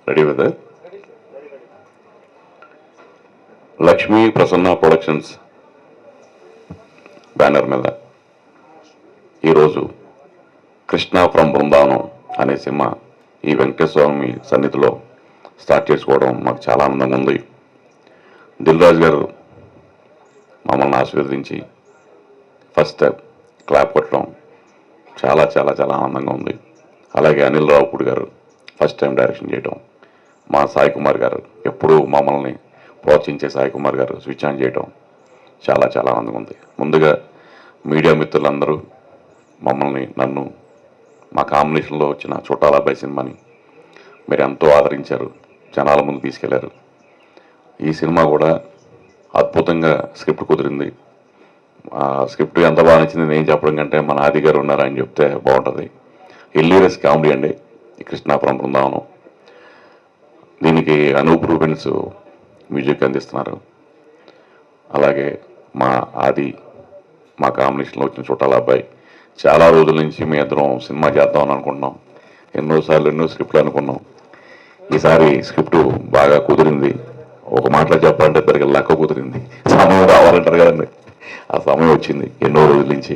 Ready with Lakshmi Prasanna productions banner మీద ఈరోజు Krishna from Brindavanam అనే సినిమా ఈ వెంకటేశ్వర స్వామి సన్నిధిలో స్టార్ట్ చేసుకోవడం మాకు చాలా ఆనందంగా ఉంది. దిల్ రాజు గారు మమ్మల్ని ఆశీర్వదించి ఫస్ట్ క్లాప్ కొట్టడం చాలా చాలా చాలా ఆనందంగా ఉంది. అలాగే అనిల్ రావుపూడి గారు ఫస్ట్ టైం డైరెక్షన్ చేయడం, మా సాయి కుమార్ గారు ఎప్పుడూ మమ్మల్ని ప్రోత్సహించే సాయి కుమార్ గారు స్విచ్ ఆన్ చేయడం చాలా చాలా ఆనందంగా ఉంది. ముందుగా మీడియా మిత్రులందరూ నన్ను మా కాంబినేషన్లో వచ్చిన చుట్టాల అబ్బాయి సినిమాని మీరు ఎంతో ఆదరించారు, జనాల ముందు తీసుకెళ్లారు. ఈ సినిమా కూడా అద్భుతంగా స్క్రిప్ట్ కుదిరింది. స్క్రిప్ట్ ఎంత బాగా నచ్చింది నేను చెప్పడం కంటే మన ఆది గారు ఉన్నారు అని చెప్తే బాగుంటుంది. హిల్లీరియస్ కామెడీ అండి ఈ కృష్ణాపురం బృందావనం. దీనికి అనూప్ రూబెన్స్ మ్యూజిక్ అందిస్తున్నారు. అలాగే మా ఆది మా కాంబినేషన్లో వచ్చిన చుట్టాల అబ్బాయి. చాలా రోజుల నుంచి మీ ఇద్దరం సినిమా చేద్దామని అనుకుంటున్నాం. ఎన్నోసార్లు ఎన్నో స్క్రిప్ట్లు అనుకున్నాం. ఈసారి స్క్రిప్ట్ బాగా కుదిరింది. ఒక మాటలో చెప్పాలంటే ఇద్దరికి లెక్క కుదిరింది. సమయం రావాలంటారు కదండి, ఆ సమయం వచ్చింది ఎన్నో రోజుల నుంచి.